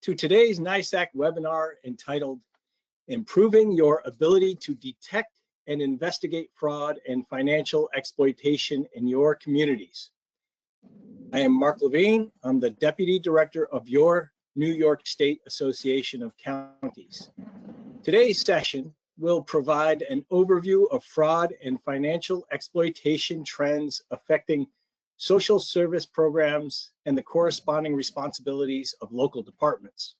to today's NISAC webinar entitled Improving Your Ability to Detect and Investigate Fraud and Financial Exploitation in Your Communities. I am Mark Levine. I'm the Deputy Director of your New York State Association of Counties. Today's session will provide an overview of fraud and financial exploitation trends affecting social service programs and the corresponding responsibilities of local departments.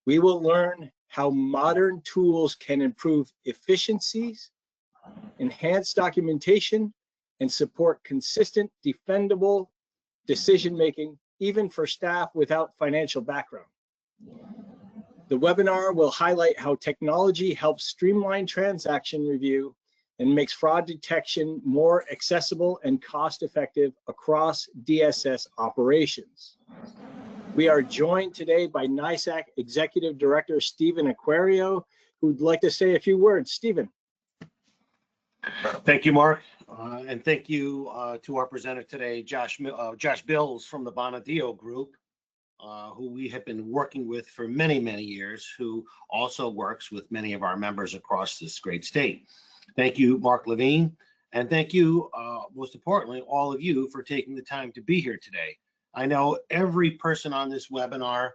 We will learn how modern tools can improve efficiencies, enhance documentation, and support consistent, defendable decision-making, even for staff without financial background. The webinar will highlight how technology helps streamline transaction review and makes fraud detection more accessible and cost-effective across DSS operations. We are joined today by NISAC Executive Director Stephen Aquario, who'd like to say a few words. Stephen. Thank you, Mark, and thank you to our presenter today, Josh Bills from the Bonadillo Group, who we have been working with for many, many years, who also works with many of our members across this great state. Thank you, Mark Levine, and thank you, most importantly, all of you for taking the time to be here today. I know every person on this webinar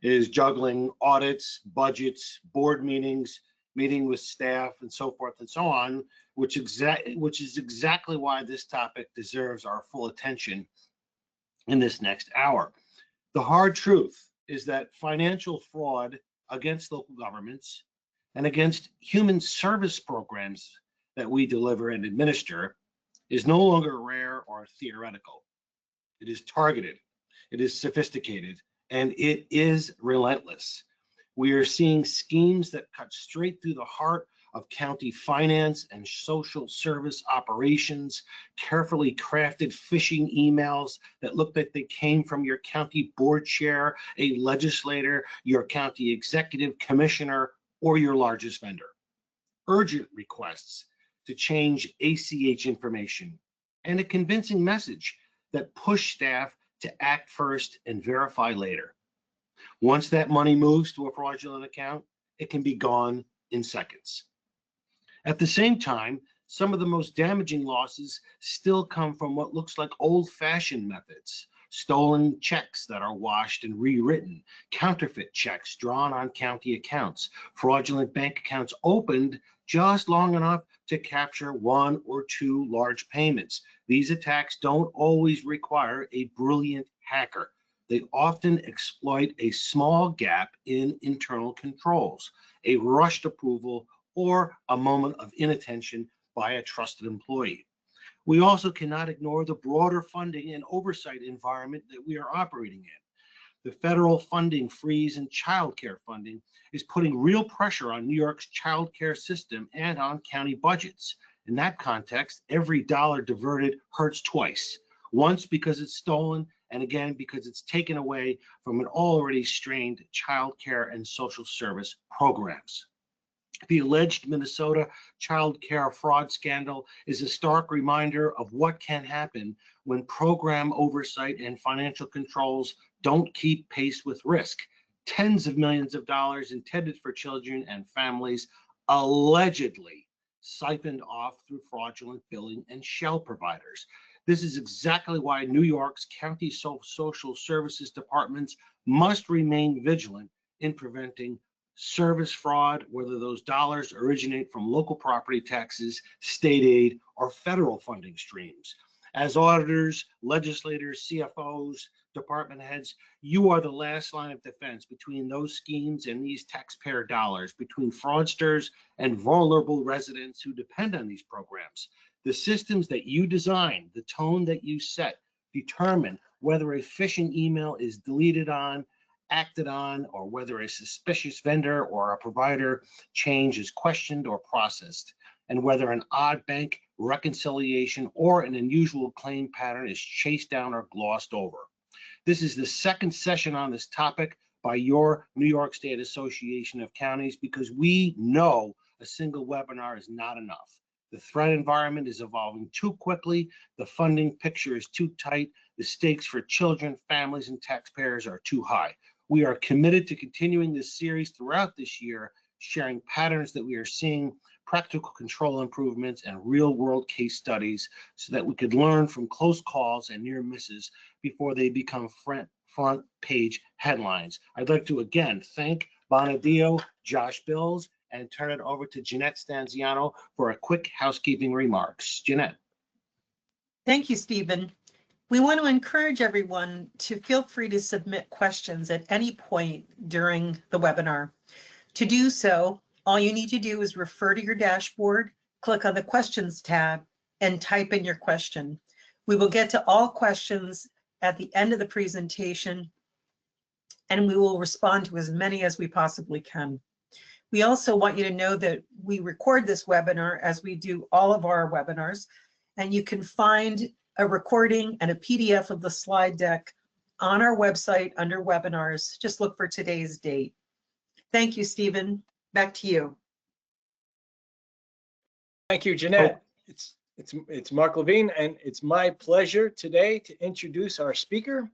is juggling audits, budgets, board meetings, meeting with staff, and so forth and so on, which is exactly why this topic deserves our full attention in this next hour. The hard truth is that financial fraud against local governments and against human service programs that we deliver and administer is no longer rare or theoretical. It is targeted, it is sophisticated, and it is relentless. We are seeing schemes that cut straight through the heart of county finance and social service operations, carefully crafted phishing emails that look like they came from your county board chair, a legislator, your county executive commissioner, or your largest vendor. Urgent requests to change ACH information and a convincing message that push staff to act first and verify later. Once that money moves to a fraudulent account, it can be gone in seconds. At the same time, some of the most damaging losses still come from what looks like old-fashioned methods. Stolen checks that are washed and rewritten, counterfeit checks drawn on county accounts, fraudulent bank accounts opened just long enough to capture one or two large payments. These attacks don't always require a brilliant hacker. They often exploit a small gap in internal controls, a rushed approval, or a moment of inattention by a trusted employee. We also cannot ignore the broader funding and oversight environment that we are operating in. The federal funding freeze and child care funding is putting real pressure on New York's child care system and on county budgets. In that context, every dollar diverted hurts twice. Once because it's stolen, and again because it's taken away from an already strained child care and social service programs. The alleged Minnesota child care fraud scandal is a stark reminder of what can happen when program oversight and financial controls don't keep pace with risk. Tens of millions of dollars intended for children and families allegedly siphoned off through fraudulent billing and shell providers. This is exactly why New York's county social services departments must remain vigilant in preventing service fraud, whether those dollars originate from local property taxes, state aid, or federal funding streams. As auditors, legislators, CFOs, department heads, you are the last line of defense between those schemes and these taxpayer dollars, between fraudsters and vulnerable residents who depend on these programs. The systems that you design, the tone that you set, determine whether a phishing email is deleted on, acted on, or whether a suspicious vendor or a provider change is questioned or processed, and whether an odd bank reconciliation or an unusual claim pattern is chased down or glossed over. This is the second session on this topic by your New York State Association of Counties because we know a single webinar is not enough. The threat environment is evolving too quickly, the funding picture is too tight, the stakes for children, families, and taxpayers are too high. We are committed to continuing this series throughout this year, sharing patterns that we are seeing, practical control improvements, and real-world case studies so that we could learn from close calls and near misses before they become front page headlines. I'd like to again thank Bonadio, Josh Bills, and turn it over to Jeanette Stanziano for a quick housekeeping remarks. Jeanette. Thank you, Stephen. We want to encourage everyone to feel free to submit questions at any point during the webinar. To do so, all you need to do is refer to your dashboard, click on the questions tab, and type in your question. We will get to all questions at the end of the presentation, and we will respond to as many as we possibly can. We also want you to know that we record this webinar as we do all of our webinars, and you can find a recording and a PDF of the slide deck on our website under webinars. Just look for today's date. Thank you, Stephen. Back to you. Thank you, Jeanette. It's Mark Levine, and it's my pleasure today to introduce our speaker,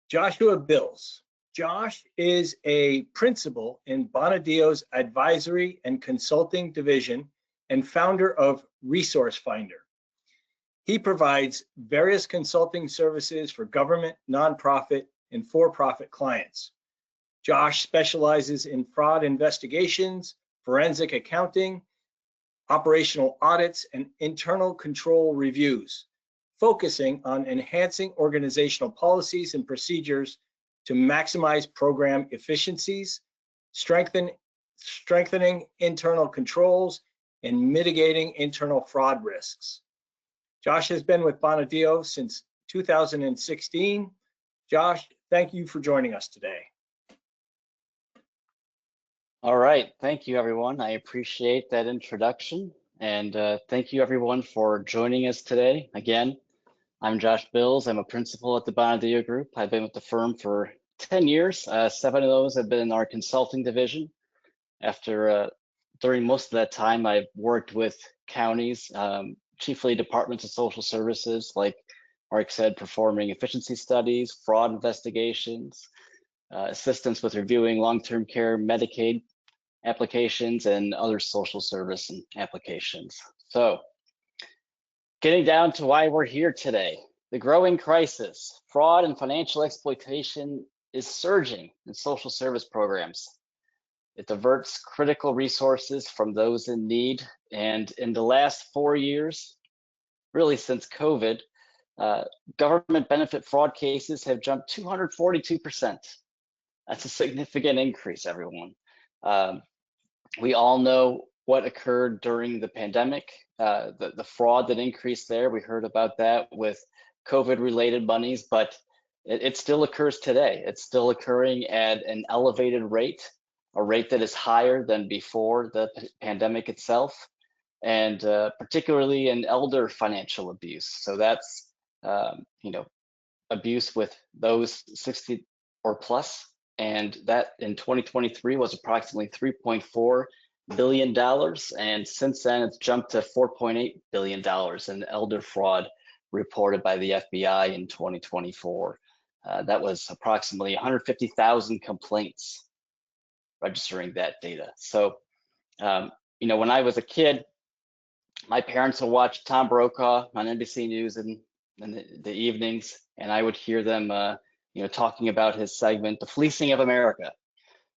Joshua Bills. Josh is a principal in Bonadio's Advisory and Consulting Division and founder of Resource Finder. He provides various consulting services for government, nonprofit, and for-profit clients. Josh specializes in fraud investigations, forensic accounting, operational audits, and internal control reviews, focusing on enhancing organizational policies and procedures to maximize program efficiencies, strengthening internal controls, and mitigating internal fraud risks. Josh has been with Bonadio since 2016. Josh, thank you for joining us today. All right, thank you everyone. I appreciate that introduction, and thank you everyone for joining us today. Again, I'm Josh Bills. I'm a principal at the Bonadio Group. I've been with the firm for 10 years. 7 of those have been in our consulting division. During most of that time, I've worked with counties, chiefly departments of social services, like Mark said, performing efficiency studies, fraud investigations, assistance with reviewing long-term care, Medicaid applications, and other social service applications. So, getting down to why we're here today. The growing crisis, fraud and financial exploitation is surging in social service programs. It diverts critical resources from those in need, and in the last 4 years, really since COVID, government benefit fraud cases have jumped 242%. That's a significant increase, everyone. We all know what occurred during the pandemic, the fraud that increased there. We heard about that with COVID-related monies, but it still occurs today. It's still occurring at an elevated rate, a rate that is higher than before the pandemic itself, and particularly in elder financial abuse. So that's abuse with those 60 or plus, and that in 2023 was approximately $3.4 billion, and since then it's jumped to $4.8 billion in elder fraud reported by the FBI in 2024. That was approximately 150,000 complaints registering that data. So, when I was a kid, my parents would watch Tom Brokaw on NBC News in the evenings, and I would hear them, talking about his segment, The Fleecing of America.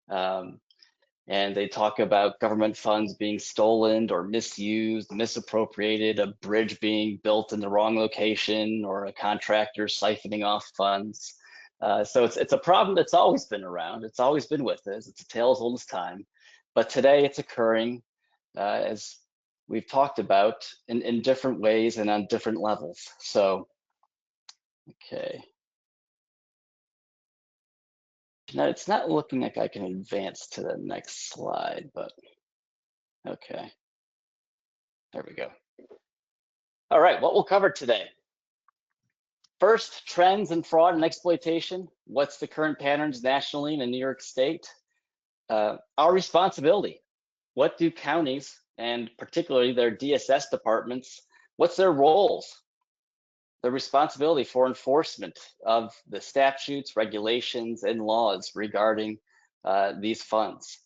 And they talk about government funds being stolen or misused, misappropriated, a bridge being built in the wrong location, or a contractor siphoning off funds. So it's a problem that's always been around. It's always been with us. It's a tale as old as time. But today it's occurring, as we've talked about, in different ways and on different levels. So, okay. Now, it's not looking like I can advance to the next slide, but okay. There we go. All right, what we'll cover today. First, trends in fraud and exploitation. What's the current patterns nationally and in New York State? Our responsibility. What do counties, and particularly their DSS departments, what's their roles? the responsibility for enforcement of the statutes, regulations, and laws regarding these funds.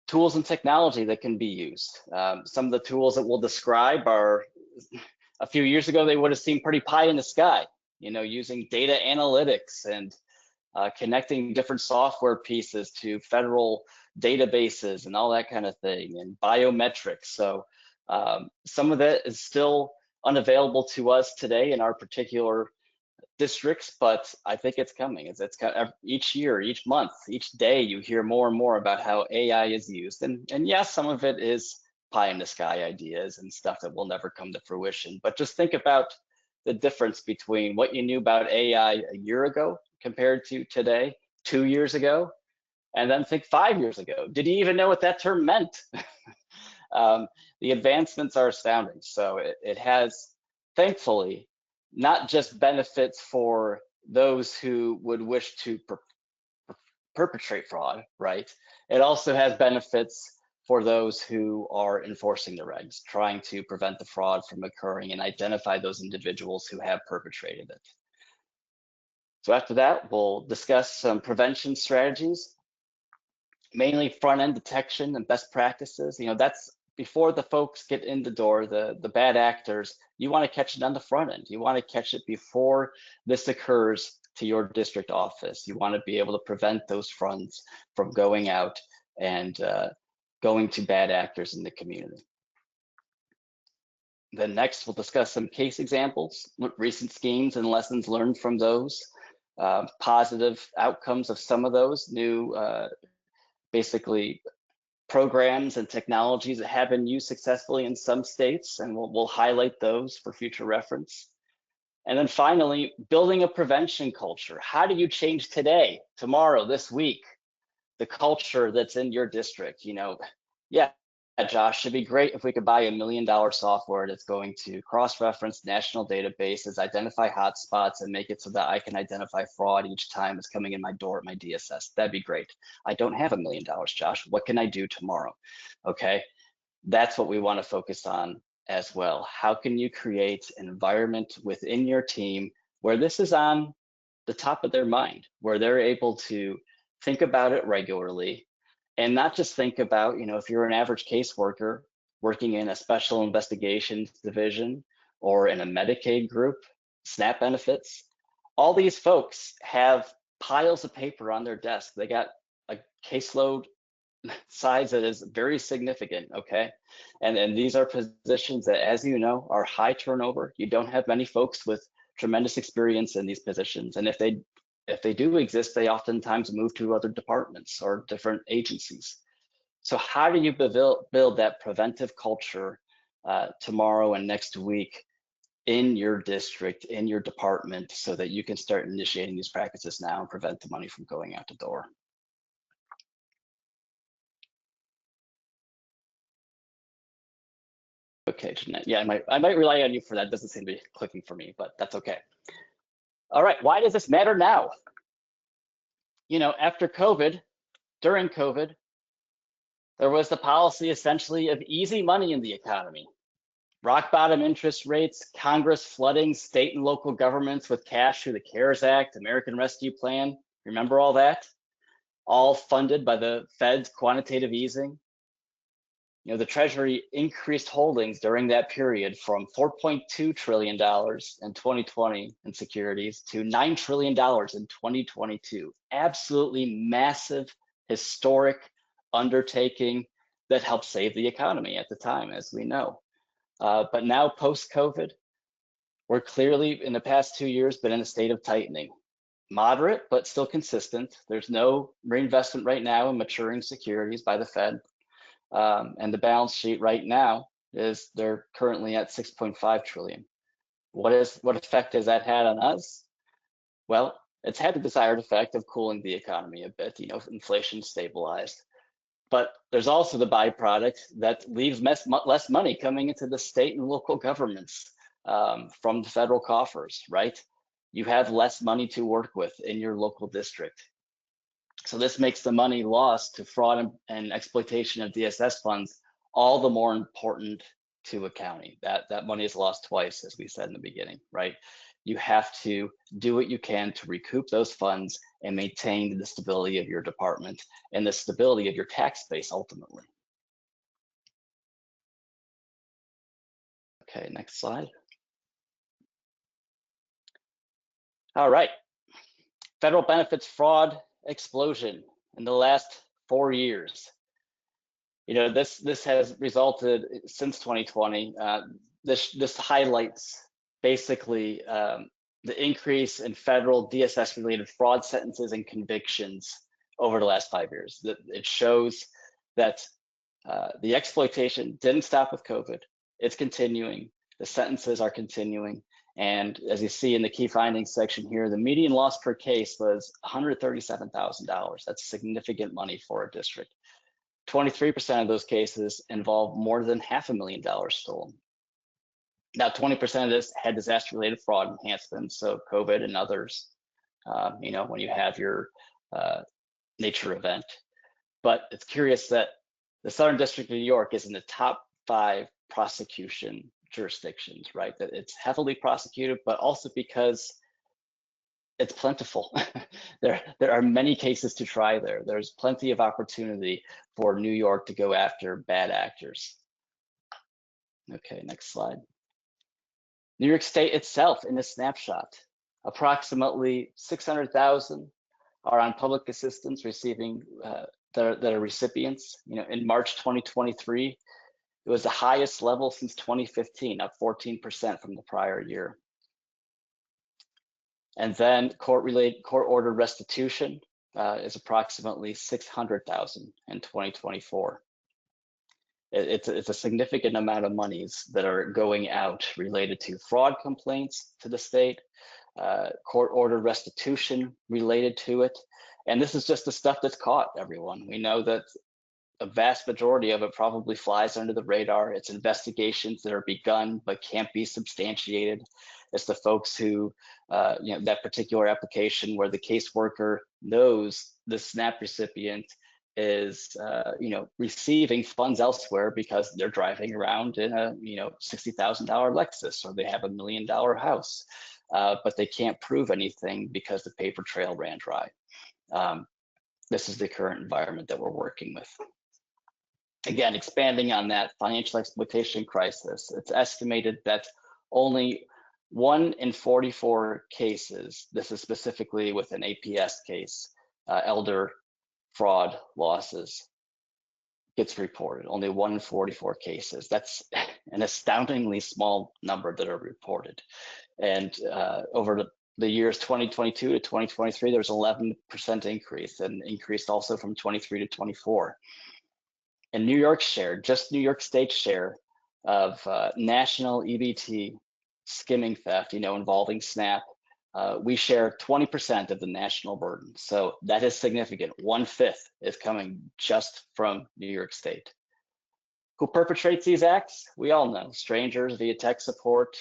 Tools and technology that can be used. Some of the tools that we'll describe are, a few years ago, they would have seemed pretty pie in the sky, you know, using data analytics and connecting different software pieces to federal databases and all that kind of thing, and biometrics. So some of that is still unavailable to us today in our particular districts, but I think it's coming. It's kind of each year, each month, each day, you hear more and more about how AI is used. And yes, some of it is pie in the sky ideas and stuff that will never come to fruition. But just think about the difference between what you knew about AI a year ago compared to today, 2 years ago, and then think 5 years ago. Did you even know what that term meant? The advancements are astounding. So it has, thankfully, not just benefits for those who would wish to perpetrate fraud, right? It also has benefits for those who are enforcing the regs, trying to prevent the fraud from occurring and identify those individuals who have perpetrated it. So after that, we'll discuss some prevention strategies, mainly front-end detection and best practices. You know, that's before the folks get in the door, the bad actors. You want to catch it on the front end. You want to catch it before this occurs to your district office. You want to be able to prevent those funds from going out and going to bad actors in the community. Then next, we'll discuss some case examples, recent schemes and lessons learned from those, positive outcomes of some of those new, basically, programs and technologies that have been used successfully in some states, and we'll highlight those for future reference. And then finally, building a prevention culture. How do you change today, tomorrow, this week, the culture that's in your district? You know, yeah, Josh, it'd be great if we could buy $1 million software that's going to cross-reference national databases, identify hotspots, and make it so that I can identify fraud each time it's coming in my door at my DSS. That'd be great. I don't have $1 million, Josh. What can I do tomorrow? Okay, that's what we want to focus on as well. How can you create an environment within your team where this is on the top of their mind, where they're able to think about it regularly, and not just think about, you know, if you're an average caseworker working in a special investigations division or in a Medicaid group, SNAP benefits, all these folks have piles of paper on their desk. They got a caseload size that is very significant, okay? And these are positions that, as you know, are high turnover. You don't have many folks with tremendous experience in these positions. And if they do exist, they oftentimes move to other departments or different agencies. So how do you build that preventive culture tomorrow and next week in your district, in your department, so that you can start initiating these practices now and prevent the money from going out the door? Okay, Jeanette, yeah, I might rely on you for that. It doesn't seem to be clicking for me, but that's okay. All right, why does this matter now? You know, after COVID, during COVID, there was the policy essentially of easy money in the economy. Rock bottom interest rates, Congress flooding state and local governments with cash through the CARES Act, American Rescue Plan. Remember all that? All funded by the Fed's quantitative easing. You know, the Treasury increased holdings during that period from $4.2 trillion in 2020 in securities to $9 trillion in 2022. Absolutely massive, historic undertaking that helped save the economy at the time, as we know. But now post-COVID, we're clearly in the past 2 years been in a state of tightening. Moderate, but still consistent. There's no reinvestment right now in maturing securities by the Fed. And the balance sheet right now is they're currently at 6.5 trillion. What effect has that had on us? Well, it's had the desired effect of cooling the economy a bit. You know, inflation stabilized. But there's also the byproduct that leaves less money coming into the state and local governments from the federal coffers, right? You have less money to work with in your local district. So this makes the money lost to fraud and exploitation of DSS funds all the more important to a county. That money is lost twice, as we said in the beginning, right? you have to do what you can to recoup those funds and maintain the stability of your department and the stability of your tax base ultimately. Okay, next slide. All right, federal benefits fraud explosion in the last 4 years. You know, this has resulted since 2020. This highlights basically the increase in federal DSS-related fraud sentences and convictions over the last 5 years. It shows that the exploitation didn't stop with COVID. It's continuing. The sentences are continuing. And as you see in the key findings section here, the median loss per case was $137,000. That's significant money for a district. 23% of those cases involved more than $500,000 stolen. Now, 20% of this had disaster-related fraud enhancements, so COVID and others, you know, when you have your nature event. But it's curious that the Southern District of New York is in the top 5 prosecution jurisdictions, right? That it's heavily prosecuted, but also because it's plentiful. There are many cases to try there. There's plenty of opportunity for New York to go after bad actors. Okay, next slide. New York State itself, in a snapshot, approximately 600,000 are on public assistance receiving that are recipients. You know, in March 2023, it was the highest level since 2015, up 14% from the prior year. And then court-ordered restitution is approximately 600,000 in 2024. It's a significant amount of monies that are going out related to fraud complaints to the state, court-ordered restitution related to it. And this is just the stuff that's caught, everyone. We know that a vast majority of it probably flies under the radar. It's investigations that are begun but can't be substantiated. It's the folks who, you know, that particular application where the caseworker knows the SNAP recipient is, you know, receiving funds elsewhere because they're driving around in a, you know, $60,000 Lexus, or they have $1 million house, but they can't prove anything because the paper trail ran dry. This is the current environment that we're working with. Again, expanding on that financial exploitation crisis, it's estimated that only 1 in 44 cases, this is specifically with an APS case, elder fraud losses, gets reported. Only 1 in 44 cases. That's an astoundingly small number that are reported. And over the years 2022 to 2023, there was 11% increase, and increased also from 23 to 24. And New York's share, just New York State's share of national EBT skimming theft, you know, involving SNAP, we share 20% of the national burden. So that is significant. 1/5 is coming just from New York State. Who perpetrates these acts? We all know. Strangers via tech support,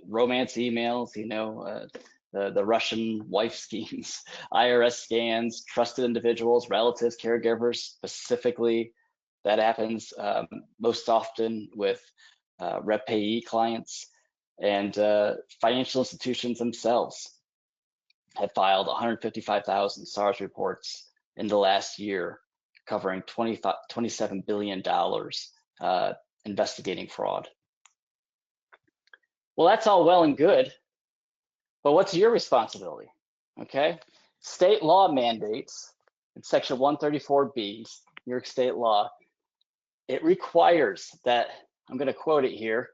romance emails, you know, the Russian wife schemes, IRS scams, trusted individuals, relatives, caregivers. Specifically, that happens most often with rep payee clients. And financial institutions themselves have filed 155,000 SARS reports in the last year, covering $27 billion investigating fraud. Well, that's all well and good, but what's your responsibility? Okay, state law mandates in Section 134B, New York State law, it requires that, I'm going to quote it here,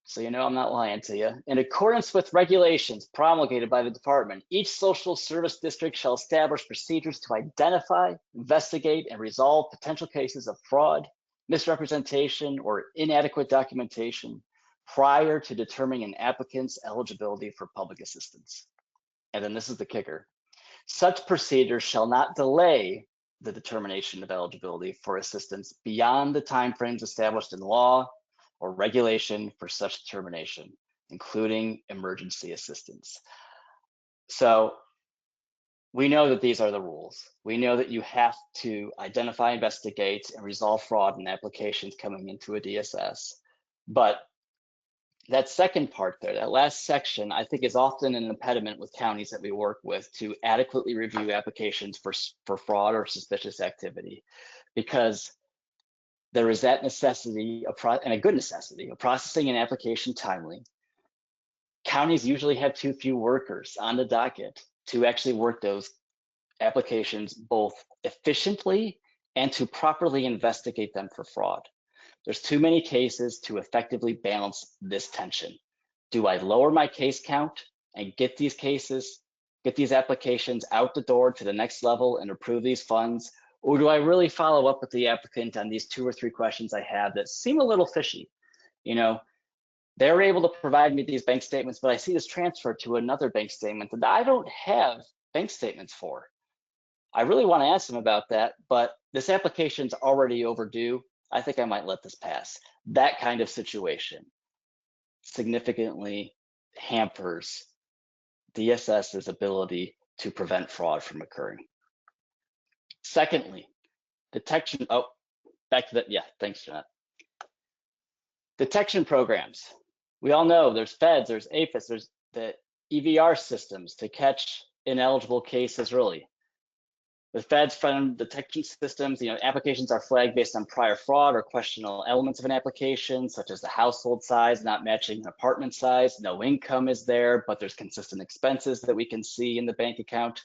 so you know I'm not lying to you. In accordance with regulations promulgated by the department, each social service district shall establish procedures to identify, investigate, and resolve potential cases of fraud, misrepresentation, or inadequate documentation prior to determining an applicant's eligibility for public assistance. And then this is the kicker. Such procedures shall not delay the determination of eligibility for assistance beyond the timeframes established in law or regulation for such determination, including emergency assistance. So we know that these are the rules. We know that you have to identify, investigate, and resolve fraud in applications coming into a DSS. But that second part there, that last section, I think is often an impediment with counties that we work with to adequately review applications for fraud or suspicious activity, because there is that necessity and a good necessity of processing an application timely. Counties usually have too few workers on the docket to actually work those applications both efficiently and to properly investigate them for fraud. There's too many cases to effectively balance this tension. Do I lower my case count and get these applications out the door to the next level and approve these funds? Or do I really follow up with the applicant on these 2 or 3 questions I have that seem a little fishy? You know, they're able to provide me these bank statements, but I see this transfer to another bank statement that I don't have bank statements for. I really want to ask them about that, but this application's already overdue. I think I might let this pass. That kind of situation significantly hampers DSS's ability to prevent fraud from occurring. Secondly, detection, back to that, yeah, thanks, Jeanette. Detection programs. We all know there's feds, there's APHIS, there's the EVR systems to catch ineligible cases early. With feds fund detection systems, applications are flagged based on prior fraud or questionable elements of an application, such as the household size not matching an apartment size, no income is there, but there's consistent expenses that we can see in the bank account.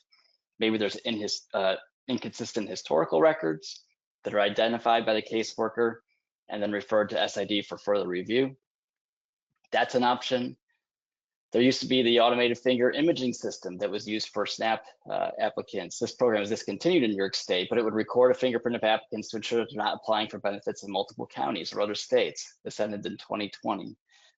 Maybe there's inconsistent historical records that are identified by the caseworker and then referred to SID for further review. That's an option. There used to be the automated finger imaging system that was used for SNAP applicants. This program is discontinued in New York State, but it would record a fingerprint of applicants to ensure that they're not applying for benefits in multiple counties or other states. This ended in 2020,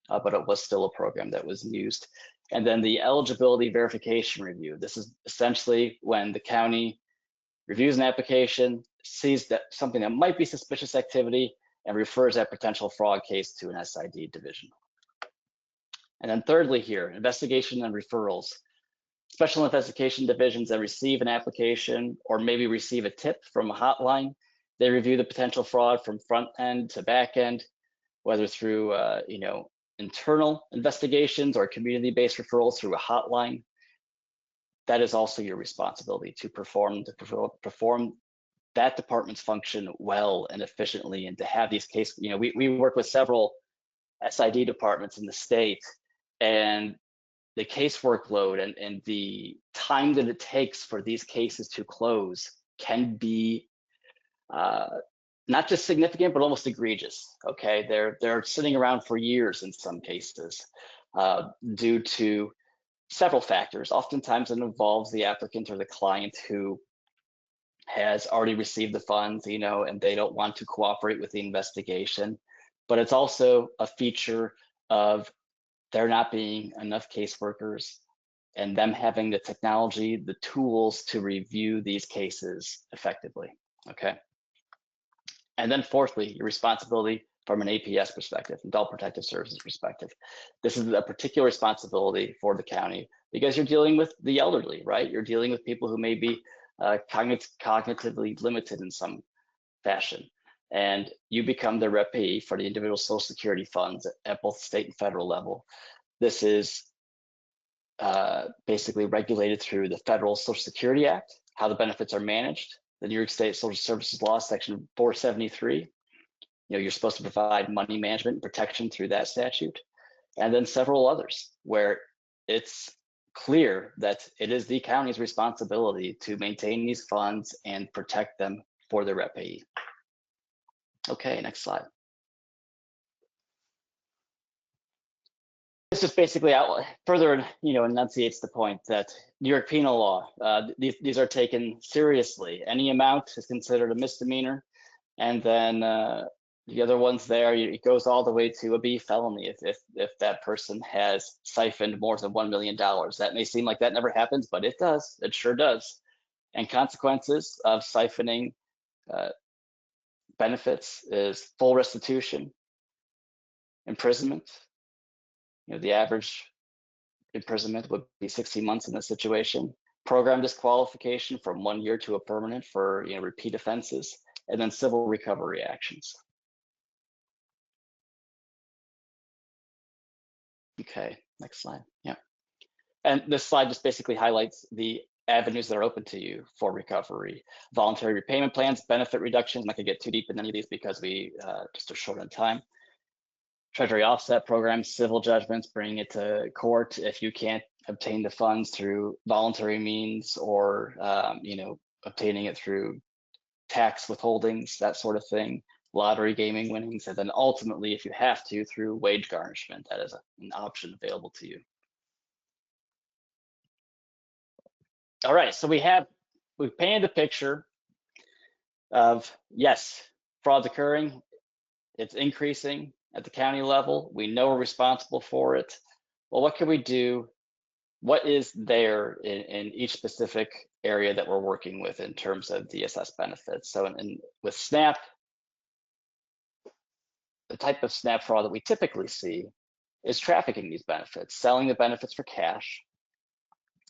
but it was still a program that was used. And then the eligibility verification review. This is essentially when the county reviews an application, sees that something that might be suspicious activity, and refers that potential fraud case to an SID division. And then thirdly here, investigation and referrals. Special investigation divisions that receive an application or maybe receive a tip from a hotline, they review the potential fraud from front end to back end, whether through internal investigations or community-based referrals through a hotline. That is also your responsibility to perform that department's function well and efficiently, and to have these cases. We work with several SID departments in the state, and the case workload and the time that it takes for these cases to close can be not just significant, but almost egregious. Okay, they're sitting around for years in some cases due to several factors. Oftentimes it involves the applicant or the client who has already received the funds, and they don't want to cooperate with the investigation. But it's also a feature of there not being enough caseworkers and them having the technology, the tools to review these cases effectively, okay? And then fourthly, your responsibility from an APS perspective, Adult Protective Services perspective. This is a particular responsibility for the county because you're dealing with the elderly, right? You're dealing with people who may be cognitively limited in some fashion. And you become the repayee for the individual Social Security funds at both state and federal level. This is basically regulated through the Federal Social Security Act, how the benefits are managed, the New York State Social Services Law, Section 473. You're supposed to provide money management and protection through that statute, and then several others where it's clear that it is the county's responsibility to maintain these funds and protect them for the repayee. Okay, next slide. This just basically further, enunciates the point that New York penal law, these are taken seriously. Any amount is considered a misdemeanor, and then the other ones there, it goes all the way to a B felony if that person has siphoned more than $1 million. That may seem like that never happens, but it does. It sure does. And consequences of siphoning benefits is full restitution, imprisonment. The average imprisonment would be 60 months in this situation. Program disqualification from 1 year to a permanent for repeat offenses, and then civil recovery actions. Okay, next slide. Yeah. And this slide just basically highlights the avenues that are open to you for recovery. Voluntary repayment plans, benefit reduction. I'm not gonna get too deep in any of these because we just are short on time. Treasury offset programs, civil judgments, bringing it to court if you can't obtain the funds through voluntary means, or obtaining it through tax withholdings, that sort of thing. Lottery gaming winnings, and then ultimately, if you have to, through wage garnishment. That is an option available to you. All right, so we've painted a picture of, yes, fraud's occurring, it's increasing at the county level. We know we're responsible for it. Well, what can we do? What is there in each specific area that we're working with in terms of DSS benefits? So with SNAP, the type of SNAP fraud that we typically see is trafficking these benefits, selling the benefits for cash,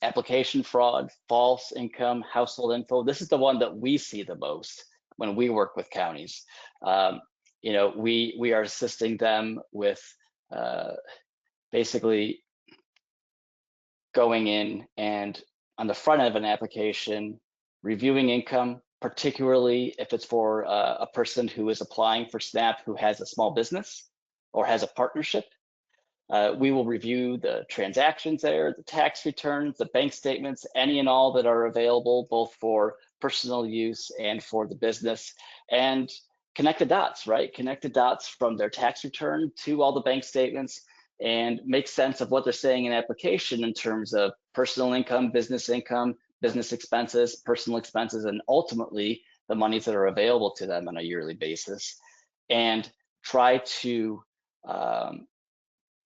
application fraud, false income, household info. This is the one that we see the most when we work with counties. We are assisting them with basically going in and on the front end of an application, reviewing income, particularly if it's for a person who is applying for SNAP who has a small business or has a partnership. We will review the transactions there, the tax returns, the bank statements, any and all that are available, both for personal use and for the business, and connect the dots, right? Connect the dots from their tax return to all the bank statements and make sense of what they're saying in application in terms of personal income, business expenses, personal expenses, and ultimately the monies that are available to them on a yearly basis, and try to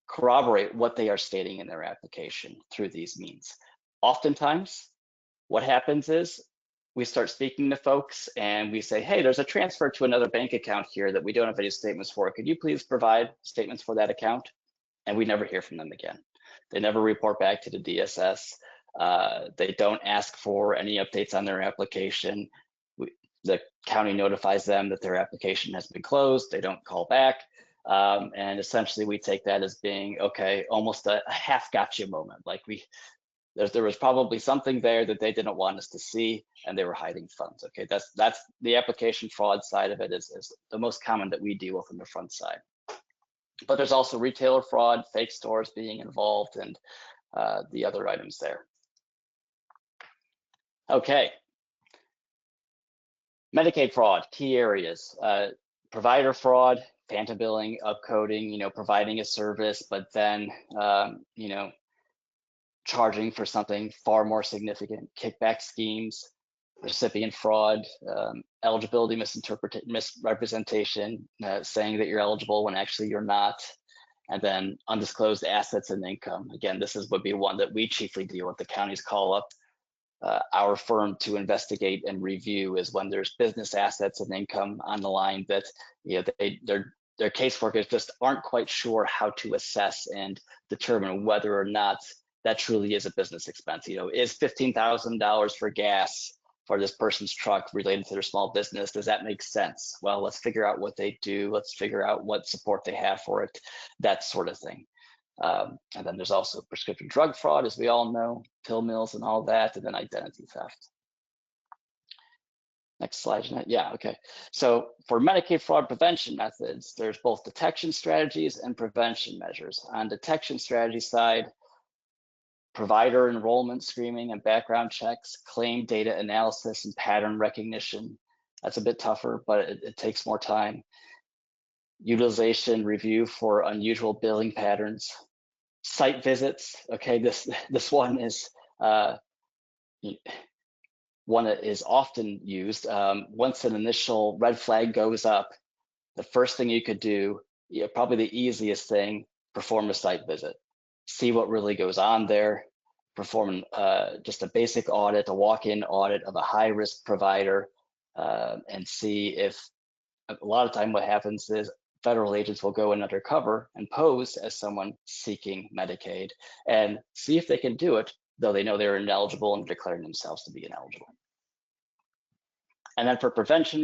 corroborate what they are stating in their application through these means. Oftentimes, what happens is we start speaking to folks and we say, hey, there's a transfer to another bank account here that we don't have any statements for. Could you please provide statements for that account? And we never hear from them again. They never report back to the DSS. They don't ask for any updates on their application. The county notifies them that their application has been closed. They don't call back. And essentially we take that as being, okay, almost a half gotcha moment. Like there was probably something there that they didn't want us to see and they were hiding funds. Okay, that's the application fraud side of it is the most common that we deal with on the front side. But there's also retailer fraud, fake stores being involved, and the other items there. Okay. Medicaid fraud, key areas. Provider fraud, phantom billing, upcoding, providing a service, but then, charging for something far more significant, kickback schemes, recipient fraud, eligibility misrepresentation, saying that you're eligible when actually you're not, and then undisclosed assets and income. Again, this would be one that we chiefly deal with. The counties call up our firm to investigate and review is when there's business assets and income on the line that their caseworkers just aren't quite sure how to assess and determine whether or not that truly is a business expense. Is $15,000 for gas for this person's truck related to their small business? Does that make sense? Well, let's figure out what they do. Let's figure out what support they have for it, that sort of thing. And then there's also prescription drug fraud, as we all know, pill mills and all that, and then identity theft. Next slide, Jeanette. Yeah, okay. So for Medicaid fraud prevention methods, there's both detection strategies and prevention measures. On detection strategy side, provider enrollment screening and background checks, claim data analysis and pattern recognition. That's a bit tougher, but it takes more time. Utilization review for unusual billing patterns. Site visits. Okay, this one is one that is often used. Once an initial red flag goes up, the first thing you could do, probably the easiest thing, perform a site visit. See what really goes on there, perform just a basic audit, a walk-in audit of a high-risk provider, and see if, a lot of time what happens is federal agents will go in undercover and pose as someone seeking Medicaid and see if they can do it, though they know they're ineligible and declaring themselves to be ineligible. And then for prevention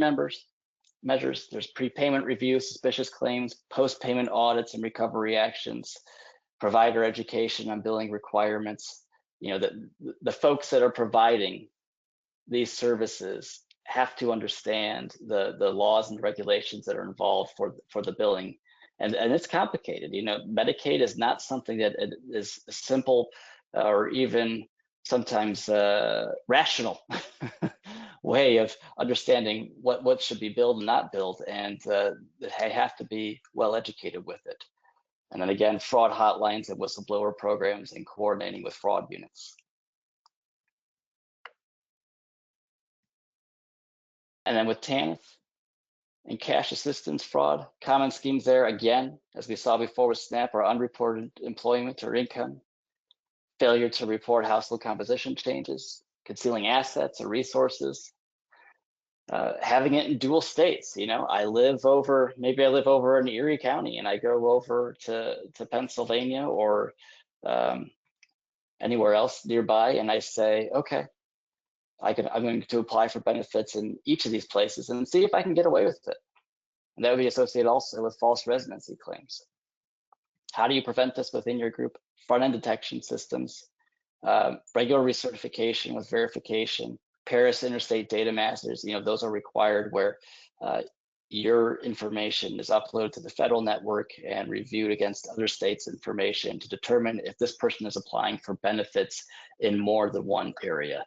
measures, there's prepayment review, suspicious claims, post-payment audits and recovery actions, provider education on billing requirements. You know, the folks that are providing these services have to understand the laws and regulations that are involved for the billing. And it's complicated. You know, Medicaid is not something that is simple or even sometimes rational way of understanding what should be billed and not billed, and they have to be well educated with it. And then again, fraud hotlines and whistleblower programs and coordinating with fraud units. And then with TANF and cash assistance fraud, common schemes there, again, as we saw before with SNAP, are unreported employment or income, failure to report household composition changes, concealing assets or resources, having it in dual states. You know, maybe I live over in Erie County and I go over to Pennsylvania or anywhere else nearby, and I say, okay, I'm going to apply for benefits in each of these places and see if I can get away with it. And that would be associated also with false residency claims. How do you prevent this within your group? Front-end detection systems, regular recertification with verification, Paris interstate data masters, you know, those are required where your information is uploaded to the federal network and reviewed against other states' information to determine if this person is applying for benefits in more than one area.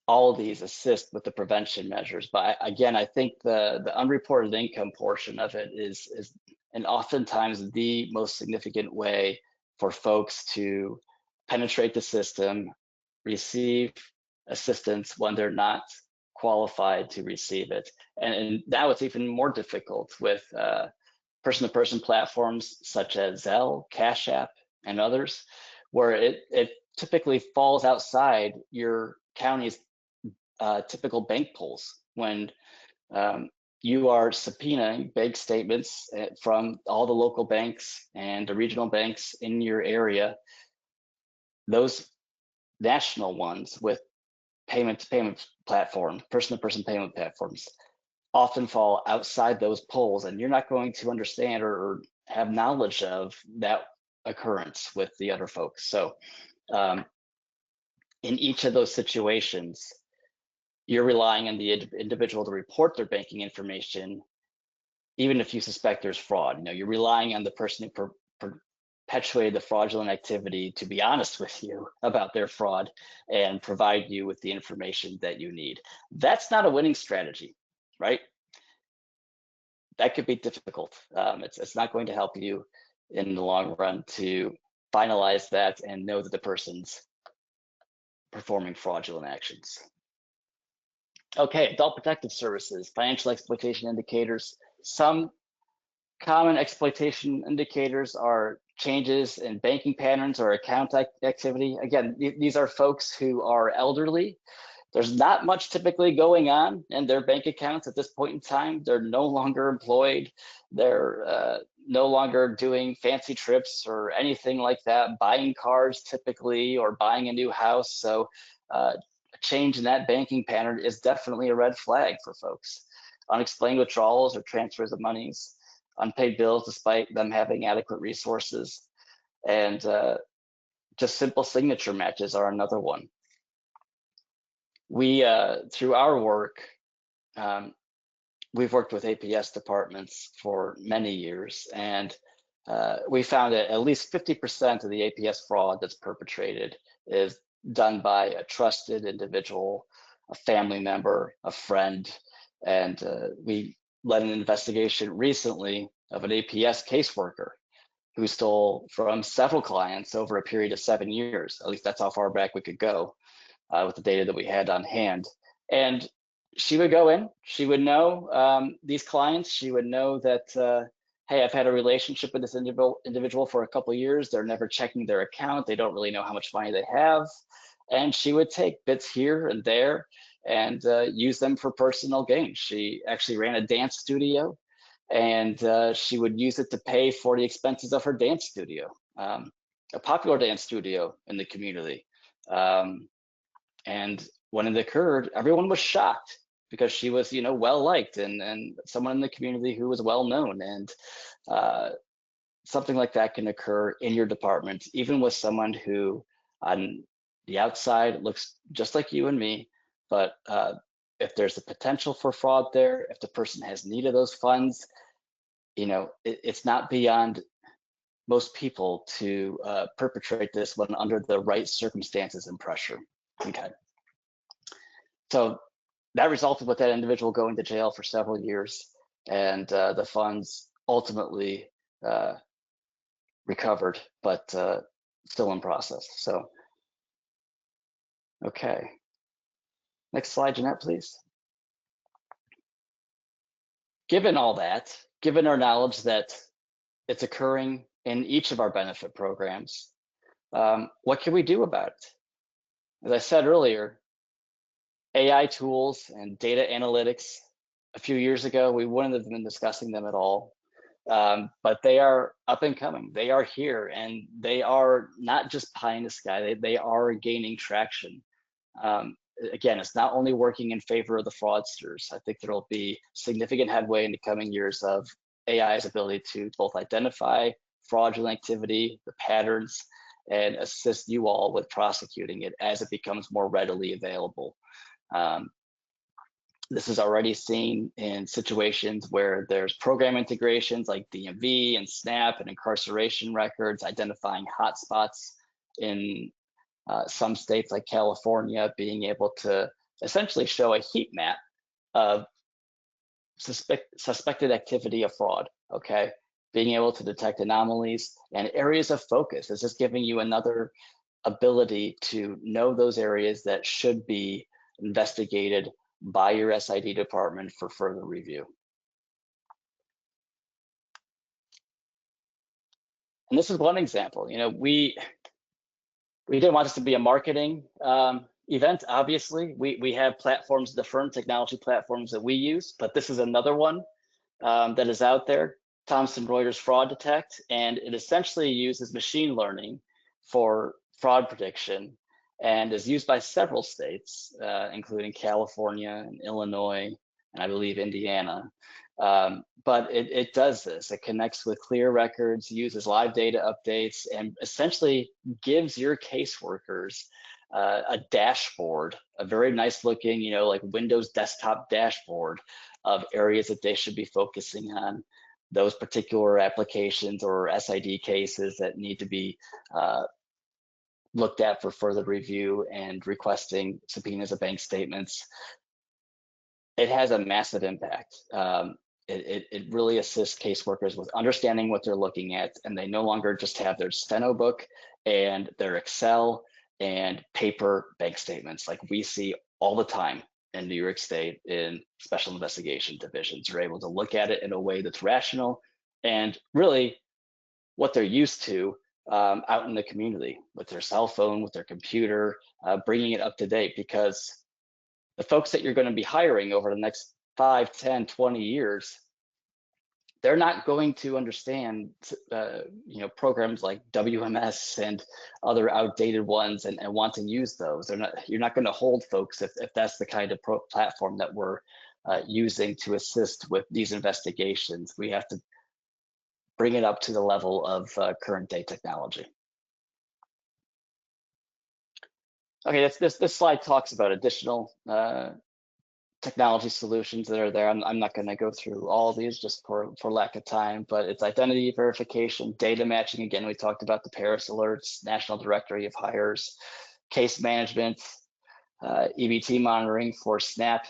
All of these assist with the prevention measures, but again, I think the unreported income portion of it is and oftentimes the most significant way for folks to penetrate the system, receive assistance when they're not qualified to receive it. And now it's even more difficult with person-to-person platforms such as Zelle, Cash App, and others, where it typically falls outside your county's typical bank pulls when you are subpoenaing bank statements from all the local banks and the regional banks in your area. Those national ones with payment platform, person-to-person payment platforms often fall outside those polls, and you're not going to understand or have knowledge of that occurrence with the other folks. So in each of those situations, you're relying on the individual to report their banking information, even if you suspect there's fraud. You know, you're relying on the person who perpetuated the fraudulent activity to be honest with you about their fraud and provide you with the information that you need. That's not a winning strategy, right? That could be difficult. It's not going to help you in the long run to finalize that and know that the person's performing fraudulent actions. Okay, adult protective services, financial exploitation indicators. Some common exploitation indicators are changes in banking patterns or account activity. Again, these are folks who are elderly. There's not much typically going on in their bank accounts at this point in time. They're no longer employed. They're no longer doing fancy trips or anything like that, buying cars typically or buying a new house. So a change in that banking pattern is definitely a red flag for folks. Unexplained withdrawals or transfers of monies, unpaid bills despite them having adequate resources, and just simple signature matches are another one. We, through our work, we've worked with APS departments for many years, and we found that at least 50% of the APS fraud that's perpetrated is done by a trusted individual, a family member, a friend. And we led an investigation recently of an APS caseworker who stole from several clients over a period of 7 years. At least that's how far back we could go with the data that we had on hand. And she would go in, she would know these clients, she would know that, hey, I've had a relationship with this individual for a couple of years. They're never checking their account. They don't really know how much money they have. And she would take bits here and there and use them for personal gain. She actually ran a dance studio, and she would use it to pay for the expenses of her dance studio, a popular dance studio in the community. And when it occurred, everyone was shocked because she was, you know, well liked and someone in the community who was well known. And something like that can occur in your department, even with someone who on the outside looks just like you and me, but if there's a potential for fraud there, if the person has need of those funds, you know, it's not beyond most people to perpetrate this when under the right circumstances and pressure. Okay. So that resulted with that individual going to jail for several years, and the funds ultimately recovered, but still in process. So, okay. Next slide, Jeanette, please. Given all that, given our knowledge that it's occurring in each of our benefit programs, what can we do about it? As I said earlier, AI tools and data analytics, a few years ago, we wouldn't have been discussing them at all. But they are up and coming. They are here, and they are not just pie in the sky. They are gaining traction. Again, it's not only working in favor of the fraudsters. I think there will be significant headway in the coming years of AI's ability to both identify fraudulent activity, the patterns, and assist you all with prosecuting it as it becomes more readily available. This is already seen in situations where there's program integrations like DMV and SNAP and incarceration records, identifying hotspots in some states like California, being able to essentially show a heat map of suspected activity of fraud, okay? Being able to detect anomalies and areas of focus. It's just giving you another ability to know those areas that should be investigated by your SID department for further review. And this is one example. You know, we didn't want this to be a marketing event, obviously. We have platforms, the firm technology platforms that we use, but this is another one that is out there, Thomson Reuters Fraud Detect, and it essentially uses machine learning for fraud prediction and is used by several states, including California and Illinois, and I believe Indiana. But it does this. It connects with clear records, uses live data updates, and essentially gives your caseworkers a dashboard, a very nice looking, you know, like Windows desktop dashboard of areas that they should be focusing on, those particular applications or SID cases that need to be looked at for further review and requesting subpoenas of bank statements. It has a massive impact. It really assists caseworkers with understanding what they're looking at, and they no longer just have their steno book and their Excel and paper bank statements like we see all the time in New York State in special investigation divisions. You're able to look at it in a way that's rational and really what they're used to out in the community with their cell phone, with their computer, bringing it up to date, because the folks that you're going to be hiring over the next 5, 10, 20 years, they're not going to understand you know, programs like WMS and other outdated ones and want to use those. You're not going to hold folks if that's the kind of platform that we're using to assist with these investigations. We have to bring it up to the level of current day technology. Okay, this slide talks about additional technology solutions that are there. I'm not going to go through all of these just for lack of time, but it's identity verification, data matching. Again, we talked about the Paris alerts, National Directory of Hires, case management, EBT monitoring for SNAP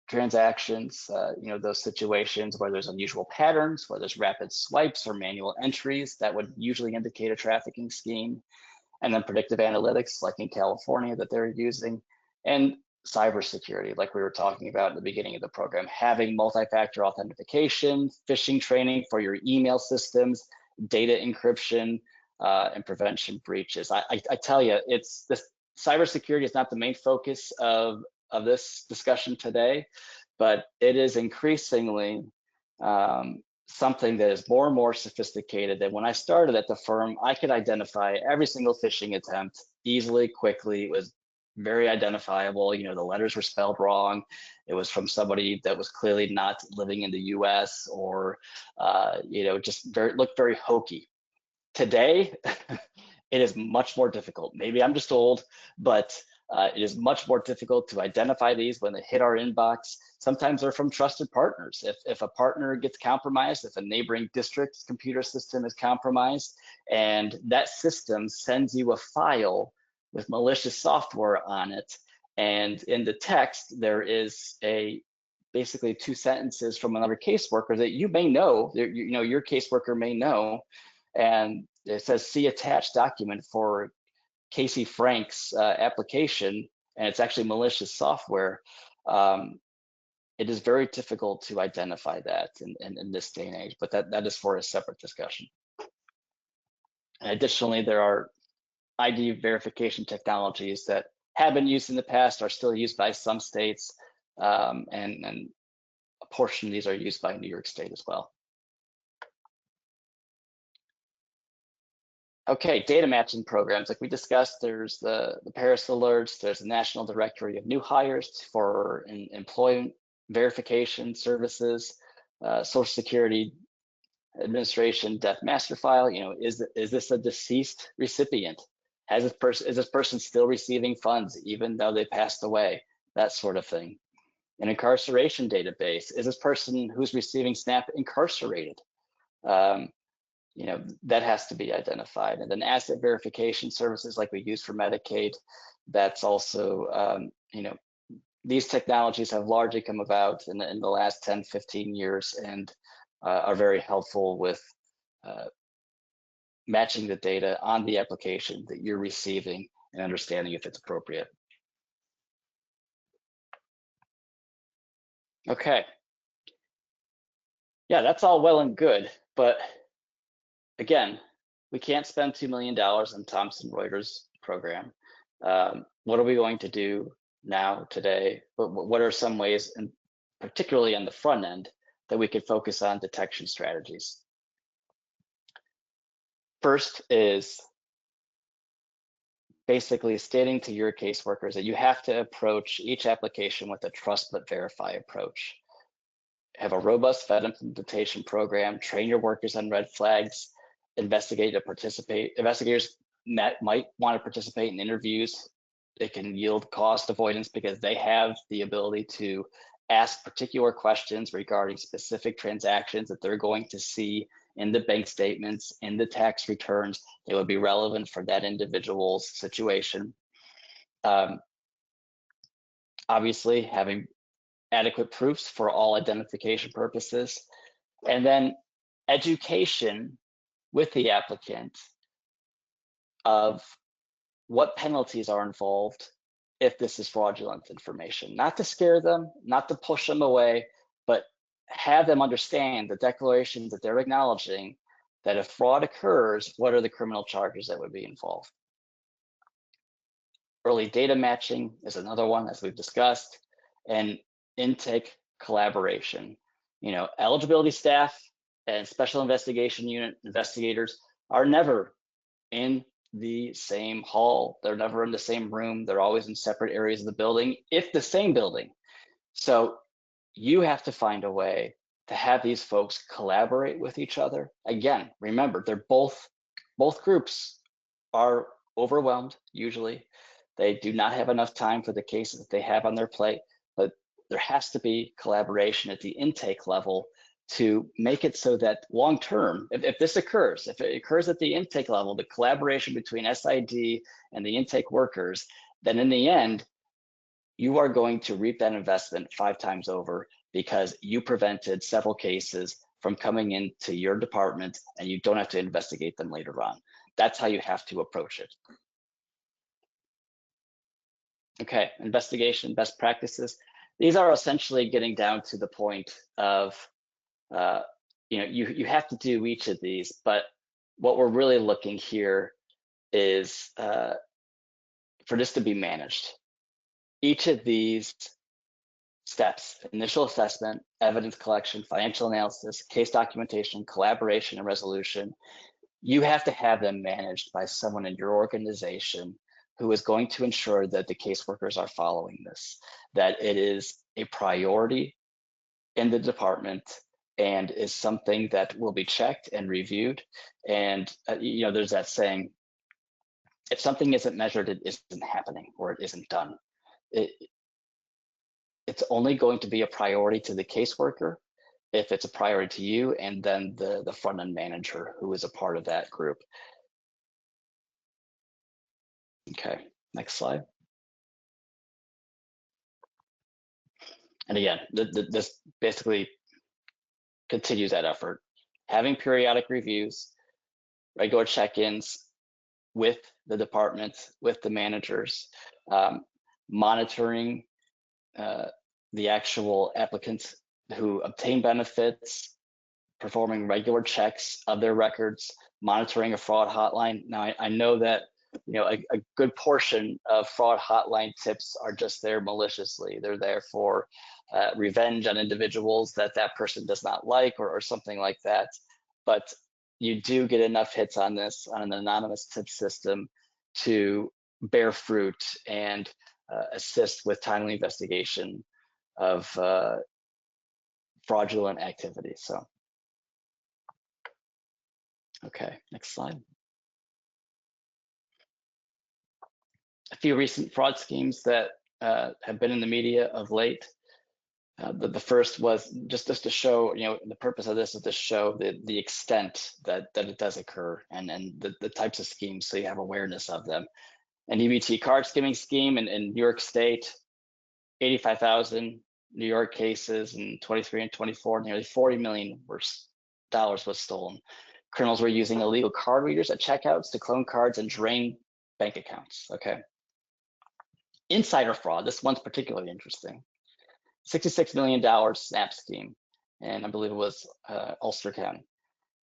transactions, you know, those situations where there's unusual patterns, where there's rapid swipes or manual entries that would usually indicate a trafficking scheme, and then predictive analytics like in California that they're using, and cybersecurity, like we were talking about at the beginning of the program, having multi-factor authentication, phishing training for your email systems, data encryption, and prevention breaches. I tell you, this cybersecurity is not the main focus of this discussion today, but it is increasingly something that is more and more sophisticated. That when I started at the firm, I could identify every single phishing attempt easily, quickly. It was very identifiable. You know, the letters were spelled wrong. It was from somebody that was clearly not living in the US, or you know, just looked very hokey. Today, it is much more difficult. Maybe I'm just old, but it is much more difficult to identify these when they hit our inbox. Sometimes they're from trusted partners. If a partner gets compromised, if a neighboring district's computer system is compromised, and that system sends you a file with malicious software on it, and in the text, there is basically 2 sentences from another caseworker that you may know, your caseworker may know, and it says, see attached document for Casey Frank's application, and it's actually malicious software. It is very difficult to identify that in this day and age, but that is for a separate discussion. And additionally, there are ID verification technologies that have been used in the past, are still used by some states, and a portion of these are used by New York State as well. Okay, data matching programs. Like we discussed, there's the Paris alerts, there's the National Directory of New Hires for employment verification services, Social Security Administration death master file. Is this a deceased recipient? Is this person still receiving funds even though they passed away? That sort of thing. An incarceration database. Is this person who's receiving SNAP incarcerated? That has to be identified. And then asset verification services like we use for Medicaid, that's also, these technologies have largely come about in the last 10, 15 years and are very helpful with matching the data on the application that you're receiving and understanding if it's appropriate. Okay. Yeah, that's all well and good, but again, we can't spend $2 million on Thomson Reuters program. What are we going to do now, today? What are some ways, and particularly on the front end, that we could focus on detection strategies? First is basically stating to your caseworkers that you have to approach each application with a trust but verify approach. Have a robust Fed implementation program, train your workers on red flags, investigators might want to participate in interviews. It can yield cost avoidance because they have the ability to ask particular questions regarding specific transactions that they're going to see in the bank statements, in the tax returns. They would be relevant for that individual's situation. Obviously, having adequate proofs for all identification purposes, and then education with the applicant of what penalties are involved if this is fraudulent information. Not to scare them, not to push them away, but have them understand the declarations that they're acknowledging that if fraud occurs, what are the criminal charges that would be involved. Early data matching is another one, as we've discussed, and intake collaboration. Eligibility staff and special investigation unit investigators are never in the same hall. They're never in the same room. They're always in separate areas of the building, if the same building. So you have to find a way to have these folks collaborate with each other. Again, remember, both groups are overwhelmed usually. They do not have enough time for the cases that they have on their plate, but there has to be collaboration at the intake level to make it so that long term, if it occurs at the intake level, the collaboration between SID and the intake workers, then in the end, you are going to reap that investment 5 times over because you prevented several cases from coming into your department and you don't have to investigate them later on. That's how you have to approach it. Okay, investigation best practices. These are essentially getting down to the point of, you have to do each of these, but what we're really looking here is for this to be managed. Each of these steps, initial assessment, evidence collection, financial analysis, case documentation, collaboration, and resolution, you have to have them managed by someone in your organization who is going to ensure that the caseworkers are following this, that it is a priority in the department, and is something that will be checked and reviewed. And there's that saying, if something isn't measured, it isn't happening or it isn't done. It's only going to be a priority to the caseworker if it's a priority to you and then the front end manager who is a part of that group. Okay, next slide. And again, this basically continues that effort. Having periodic reviews, regular check-ins with the department, with the managers, monitoring the actual applicants who obtain benefits, performing regular checks of their records, monitoring a fraud hotline. Now, I know that a good portion of fraud hotline tips are just there maliciously. They're there for revenge on individuals that person does not like or something like that. But you do get enough hits on this on an anonymous tip system to bear fruit and assist with timely investigation of fraudulent activity. So, okay, next slide. A few recent fraud schemes that have been in the media of late. The first was just to show, the purpose of this is to show the extent that it does occur and the types of schemes, so you have awareness of them. An EBT card skimming scheme in New York State, 85,000 New York cases in 23 and 24, nearly $40 million was stolen. Criminals were using illegal card readers at checkouts to clone cards and drain bank accounts. Okay. Insider fraud, this one's particularly interesting. $66 million SNAP scheme, and I believe it was Ulster County.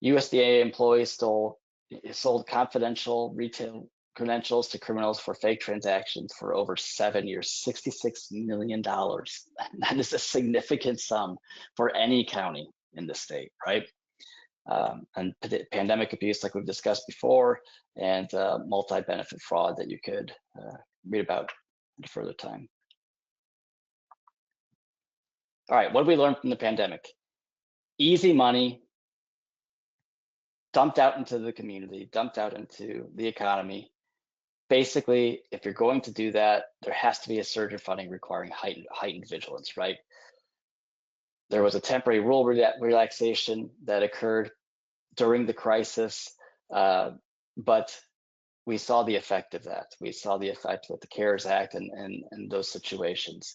USDA employees sold confidential retail credentials to criminals for fake transactions for over 7 years, $66 million. That is a significant sum for any county in the state, right? And pandemic abuse, like we've discussed before, and multi-benefit fraud that you could read about at a further time. All right, what did we learn from the pandemic? Easy money dumped out into the community, dumped out into the economy. Basically, if you're going to do that, there has to be a surge in funding requiring heightened vigilance, right? There was a temporary rule relaxation that occurred during the crisis, but we saw the effect of that. We saw the effect with the CARES Act and those situations.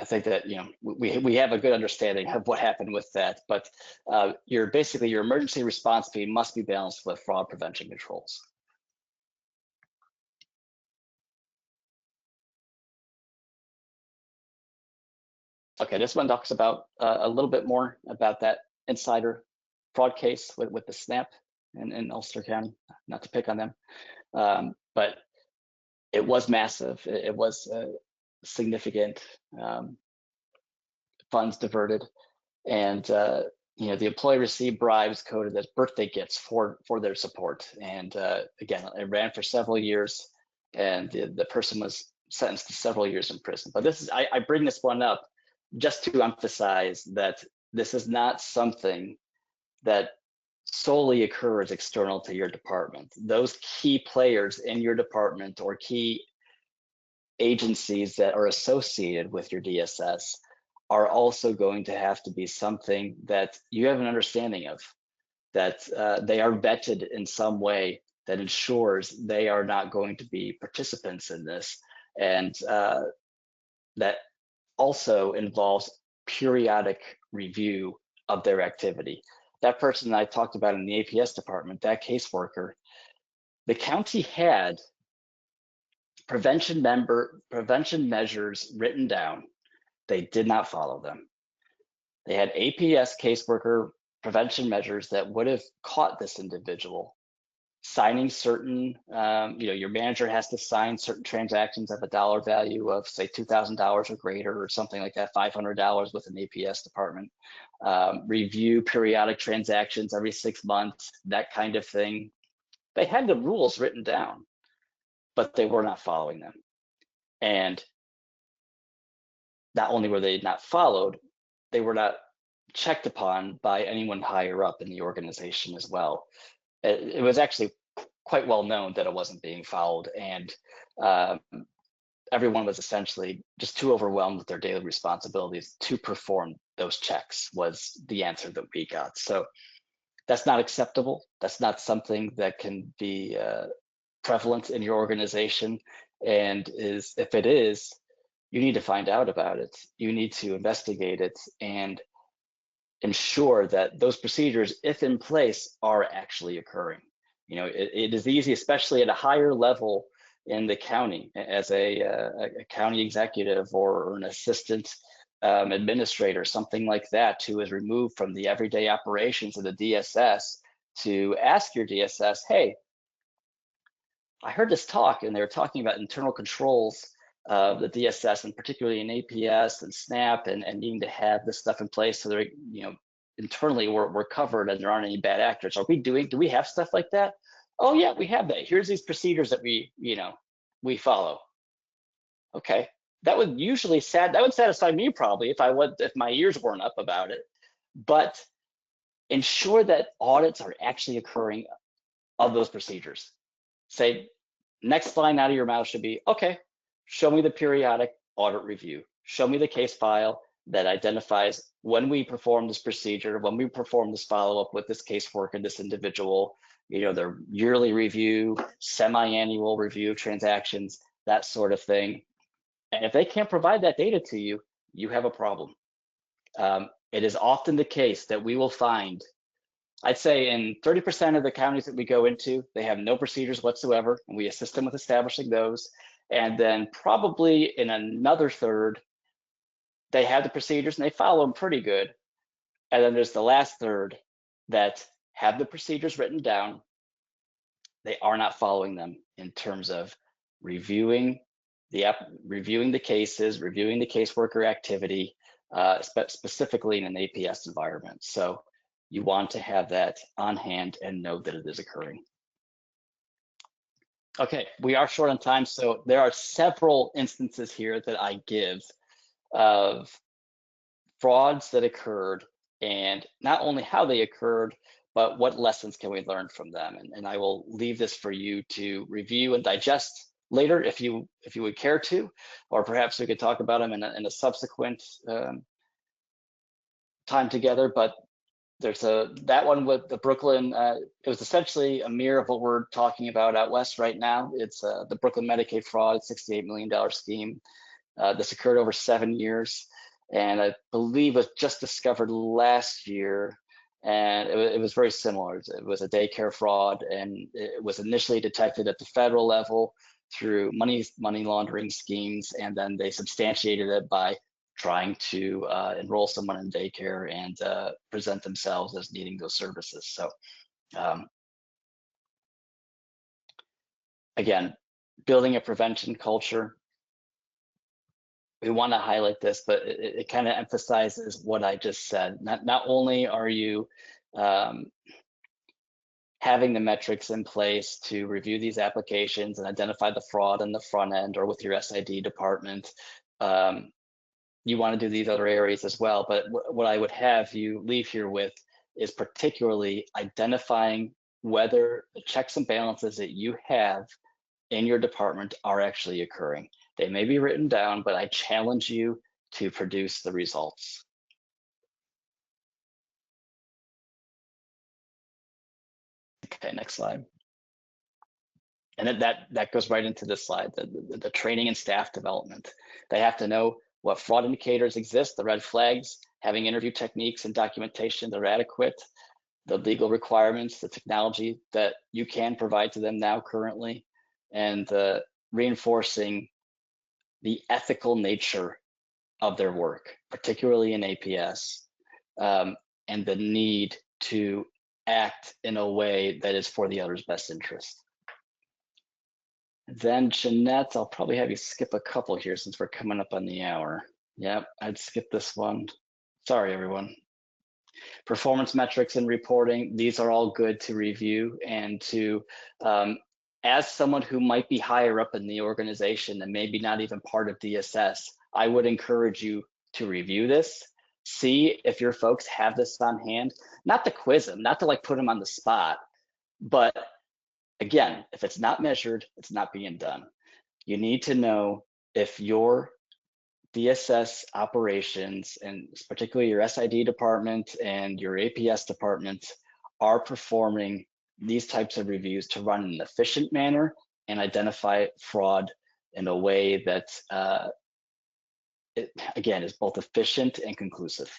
I think that we have a good understanding of what happened with that, but your emergency response fee must be balanced with fraud prevention controls. Okay, this one talks about a little bit more about that insider fraud case with the SNAP in Ulster County. Not to pick on them, but it was massive. It was significant funds diverted, and the employee received bribes coded as birthday gifts for their support. And again, it ran for several years, and the person was sentenced to several years in prison. But this is I bring this one up just to emphasize that this is not something that solely occurs external to your department. Those key players in your department or key agencies that are associated with your DSS are also going to have to be something that you have an understanding of, that they are vetted in some way that ensures they are not going to be participants in this, and that also involves periodic review of their activity. That person that I talked about in the APS department, that caseworker, the county had prevention measures written down. They did not follow them. They had APS caseworker prevention measures that would have caught this individual signing certain, your manager has to sign certain transactions of a dollar value of, say, $2,000 or greater, or something like that, $500 with an APS department. Review periodic transactions every 6 months, that kind of thing. They had the rules written down, but they were not following them. And not only were they not followed, they were not checked upon by anyone higher up in the organization as well. It was actually quite well known that it wasn't being followed, and everyone was essentially just too overwhelmed with their daily responsibilities to perform those checks, was the answer that we got. So that's not acceptable. That's not something that can be prevalent in your organization. And if it is, you need to find out about it. You need to investigate it and ensure that those procedures, if in place, are actually occurring. You know, it is easy, especially at a higher level in the county, as a county executive or an assistant administrator, something like that, who is removed from the everyday operations of the DSS, to ask your DSS, hey, I heard this talk and they were talking about internal controls of the DSS, and particularly in APS and SNAP, and needing to have this stuff in place so that, you know, internally we're covered and there aren't any bad actors. Do we have stuff like that? Oh yeah, we have that. Here's these procedures that we follow. Okay, that would satisfy me probably if my ears weren't up about it. But ensure that audits are actually occurring of those procedures. Say, next line out of your mouth should be, okay, show me the periodic audit review. Show me the case file that identifies when we perform this procedure, when we perform this follow-up with this casework and this individual, you know, their yearly review, semi-annual review of transactions, that sort of thing. And if they can't provide that data to you, you have a problem. It is often the case that we will find, I'd say in 30% of the counties that we go into, they have no procedures whatsoever, and we assist them with establishing those. And then probably in another third, they have the procedures and they follow them pretty good. And then there's the last third that have the procedures written down. They are not following them in terms of reviewing the cases, reviewing the caseworker activity, specifically in an APS environment. So you want to have that on hand and know that it is occurring. Okay, we are short on time, so there are several instances here that I give of frauds that occurred, and not only how they occurred, but what lessons can we learn from them. And I will leave this for you to review and digest later if you would care to, or perhaps we could talk about them in a subsequent time together. But there's that one with the Brooklyn, it was essentially a mirror of what we're talking about out west right now. It's the Brooklyn Medicaid fraud, $68 million scheme. This occurred over 7 years, and I believe was just discovered last year. And it was very similar. It was a daycare fraud, and it was initially detected at the federal level through money laundering schemes, and then they substantiated it by trying to enroll someone in daycare and present themselves as needing those services. So again, building a prevention culture. We want to highlight this, but it kind of emphasizes what I just said. Not only are you having the metrics in place to review these applications and identify the fraud in the front end or with your SID department, you want to do these other areas as well. But what I would have you leave here with is particularly identifying whether the checks and balances that you have in your department are actually occurring. They may be written down, but I challenge you to produce the results. Okay, next slide. And that goes right into this slide, the training and staff development. They have to know what fraud indicators exist, the red flags, having interview techniques and documentation that are adequate, the legal requirements, the technology that you can provide to them now currently, and reinforcing the ethical nature of their work, particularly in APS, and the need to act in a way that is for the other's best interest. Then Jeanette, I'll probably have you skip a couple here since we're coming up on the hour. Yep, I'd skip this one. Sorry, everyone. Performance metrics and reporting, these are all good to review and to, as someone who might be higher up in the organization and maybe not even part of DSS, I would encourage you to review this see if your folks have this on hand, not to quiz them, not to like put them on the spot, but again, if it's not measured, it's not being done. You need to know if your DSS operations, and particularly your SID department and your APS department, are performing these types of reviews to run in an efficient manner and identify fraud in a way that, it, again, is both efficient and conclusive.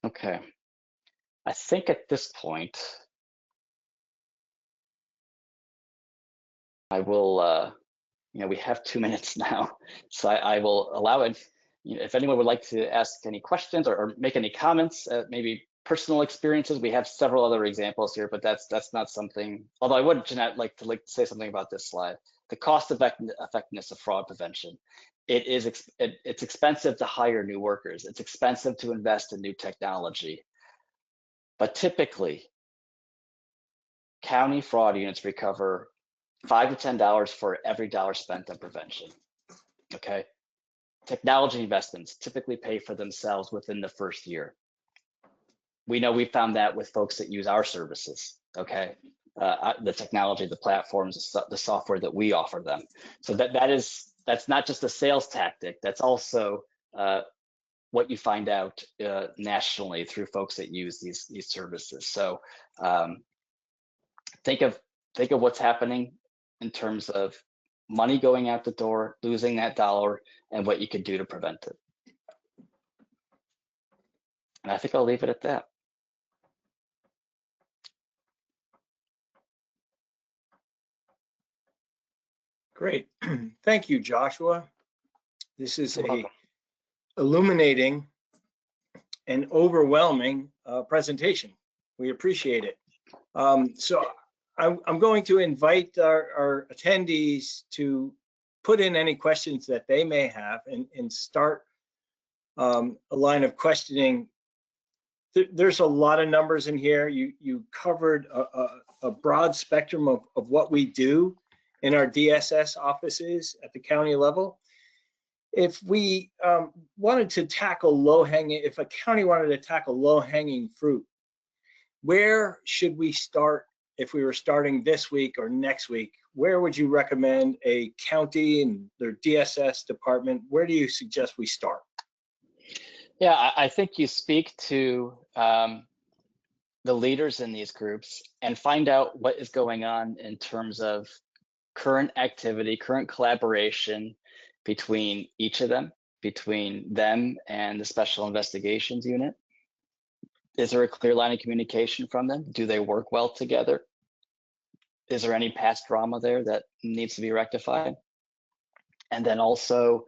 Okay, I think at this point, I will, we have 2 minutes now, so I will allow it. If anyone would like to ask any questions or make any comments, maybe personal experiences, we have several other examples here, but that's not something, although I would, Jeanette, like to say something about this slide. The cost effectiveness of fraud prevention. It's expensive to hire new workers. It's expensive to invest in new technology. But typically, county fraud units recover $5 to $10 for every dollar spent on prevention, okay? Technology investments typically pay for themselves within the first year. We found that with folks that use our services, okay? The technology, the platforms, the software that we offer them. So that's not just a sales tactic, that's also what you find out nationally through folks that use these services. So think of what's happening in terms of money going out the door, losing that dollar, and what you could do to prevent it. And I think I'll leave it at that. Great. Thank you, Joshua. This is a illuminating and overwhelming presentation. We appreciate it. So I'm going to invite our attendees to put in any questions that they may have and start a line of questioning. There's a lot of numbers in here. You covered a broad spectrum of what we do in our DSS offices at the county level. If we wanted to tackle if a county wanted to tackle low-hanging fruit, where should we start? If we were starting this week or next week, where would you recommend a county and their DSS department? Where do you suggest we start? Yeah, I think you speak to the leaders in these groups and find out what is going on in terms of current activity, current collaboration between each of them, between them and the Special Investigations Unit. Is there a clear line of communication from them? Do they work well together? Is there any past drama there that needs to be rectified? And then also,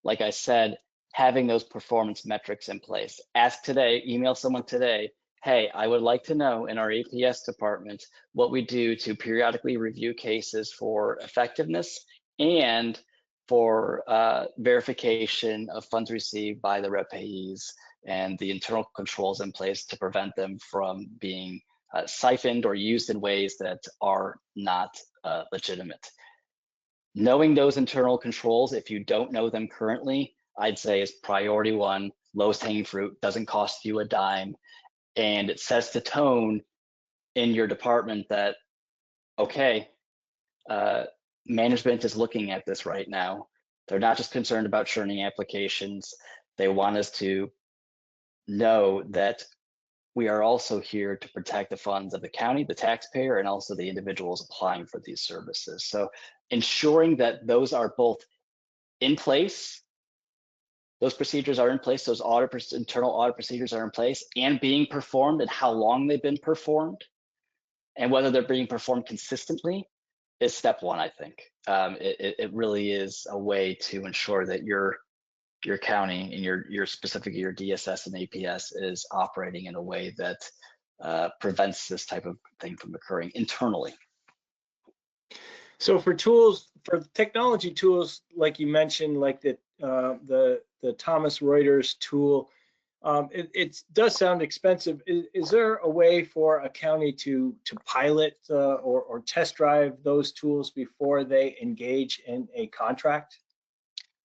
like I said, having those performance metrics in place. Ask today, email someone today, hey, I would like to know in our APS department what we do to periodically review cases for effectiveness and for verification of funds received by the rep payees and the internal controls in place to prevent them from being siphoned or used in ways that are not legitimate. Knowing those internal controls, if you don't know them currently, I'd say is priority one, lowest hanging fruit, doesn't cost you a dime, and it sets the tone in your department that, okay, management is looking at this right now. They're not just concerned about churning applications. They want us to know that we are also here to protect the funds of the county, the taxpayer, and also the individuals applying for these services. So ensuring that those are both in place, those procedures are in place, those internal audit procedures are in place and being performed and how long they've been performed and whether they're being performed consistently is step one, I think. It really is a way to ensure that your county and your specifically your DSS and APS is operating in a way that prevents this type of thing from occurring internally. So for technology tools, like you mentioned, like the Thomson Reuters tool, it does sound expensive. Is there a way for a county to pilot or test drive those tools before they engage in a contract?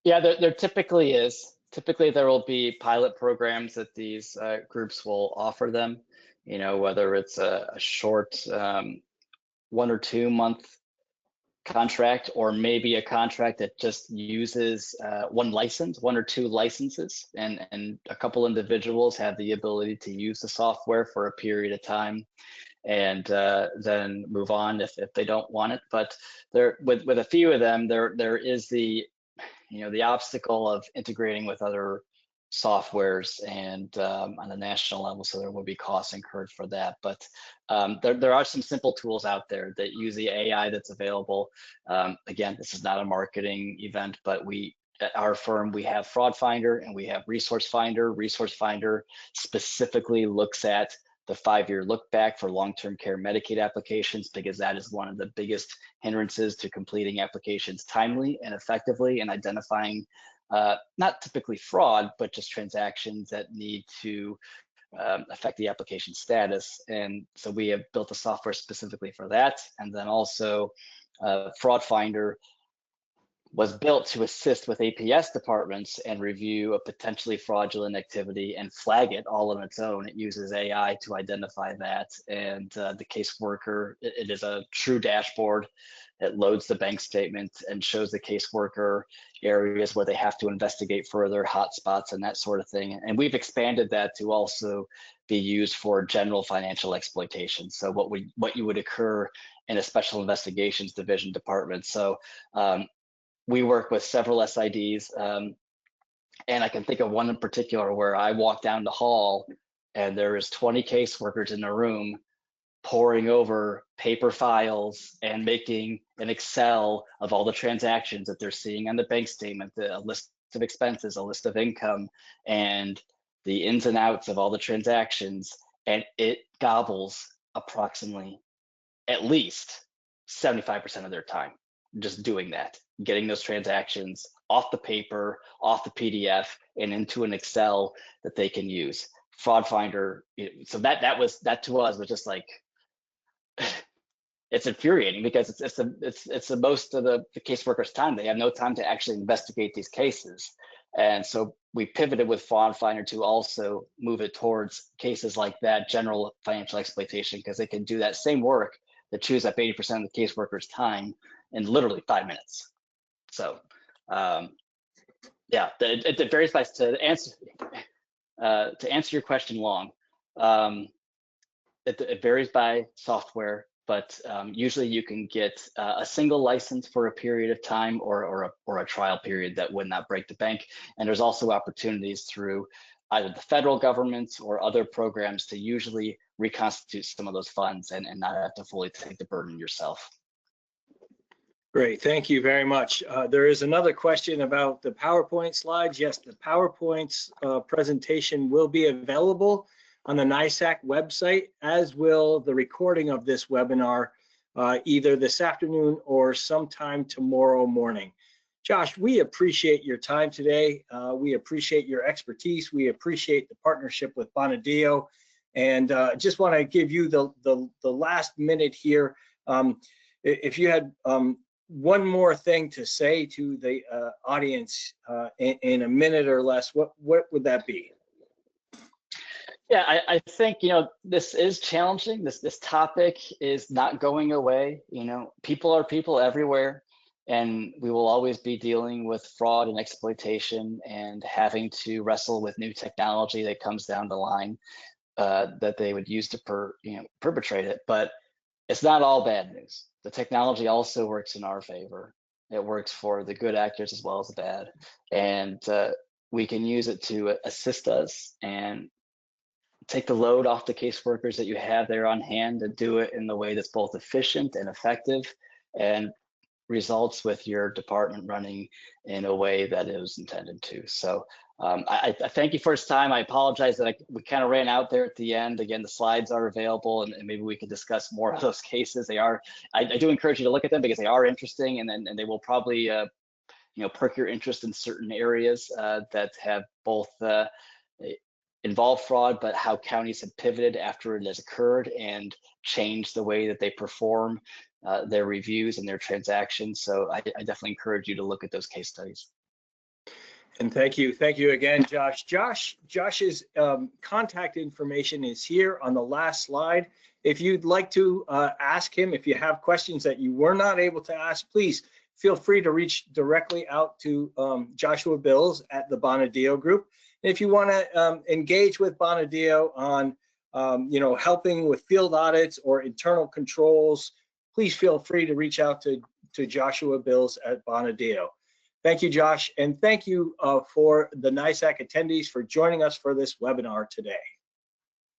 Yeah, there typically is. Typically, there will be pilot programs that these groups will offer them, whether it's a short 1 or 2 month contract, or maybe a contract that just uses one or two licenses, and a couple individuals have the ability to use the software for a period of time and then move on if they don't want it. But there, with a few of them, there is the obstacle of integrating with other softwares and on a national level, so there will be costs incurred for that. But there are some simple tools out there that use the AI that's available. Again, this is not a marketing event, but at our firm, we have Fraud Finder and we have Resource Finder. Resource Finder specifically looks at the 5-year look back for long-term care Medicaid applications, because that is one of the biggest hindrances to completing applications timely and effectively and identifying not typically fraud, but just transactions that need to affect the application status. And so we have built a software specifically for that. And then also Fraud Finder was built to assist with APS departments and review a potentially fraudulent activity and flag it all on its own. It uses AI to identify that. And the caseworker, it is a true dashboard. It loads the bank statement and shows the caseworker areas where they have to investigate further, hotspots and that sort of thing. And we've expanded that to also be used for general financial exploitation. So what you would occur in a special investigations division department. So we work with several SIDs, and I can think of one in particular where I walked down the hall and there is 20 caseworkers in the room poring over paper files and making an Excel of all the transactions that they're seeing on the bank statement, a list of expenses, a list of income, and the ins and outs of all the transactions. And it gobbles approximately at least 75% of their time just doing that, getting those transactions off the paper, off the PDF, and into an Excel that they can use. Fraud Finder, so that to us was just like, it's infuriating, because it's the most of the caseworkers' time. They have no time to actually investigate these cases. And so we pivoted with Fraud Finder to also move it towards cases like that, general financial exploitation, because they can do that same work that chews up 80% of the caseworkers' time in literally 5 minutes. So yeah, it varies by, to answer your question long, it varies by software, but usually you can get a single license for a period of time, or a trial period that would not break the bank. And there's also opportunities through either the federal government or other programs to usually reconstitute some of those funds and not have to fully take the burden yourself. Great, thank you very much. There is another question about the PowerPoint slides. Yes, the PowerPoint presentation will be available on the NISAC website, as will the recording of this webinar, either this afternoon or sometime tomorrow morning. Josh, we appreciate your time today. We appreciate your expertise. We appreciate the partnership with Bonadeo, and just want to give you the last minute here. If you had one more thing to say to the audience in a minute or less, what would that be? Yeah, I think, this is challenging. This topic is not going away. People are people everywhere, and we will always be dealing with fraud and exploitation and having to wrestle with new technology that comes down the line that they would use to perpetrate it. But it's not all bad news. The technology also works in our favor. It works for the good actors as well as the bad. And we can use it to assist us and take the load off the caseworkers that you have there on hand, and do it in the way that's both efficient and effective, and results with your department running in a way that it was intended to. So I thank you for his time. I apologize that we kind of ran out there at the end. Again, the slides are available, and maybe we could discuss more of those cases. They are, I do encourage you to look at them, because they are interesting, and they will probably perk your interest in certain areas that have both involved fraud, but how counties have pivoted after it has occurred and changed the way that they perform their reviews and their transactions. So I definitely encourage you to look at those case studies. And thank you again, Josh. Josh's contact information is here on the last slide. If you'd like to ask him, if you have questions that you were not able to ask, please feel free to reach directly out to Joshua Bills at the Bonadeo Group. And if you want to engage with Bonadeo on helping with field audits or internal controls, please feel free to reach out to Joshua Bills at Bonadeo. Thank you, Josh, and thank you for the NISAC attendees for joining us for this webinar today.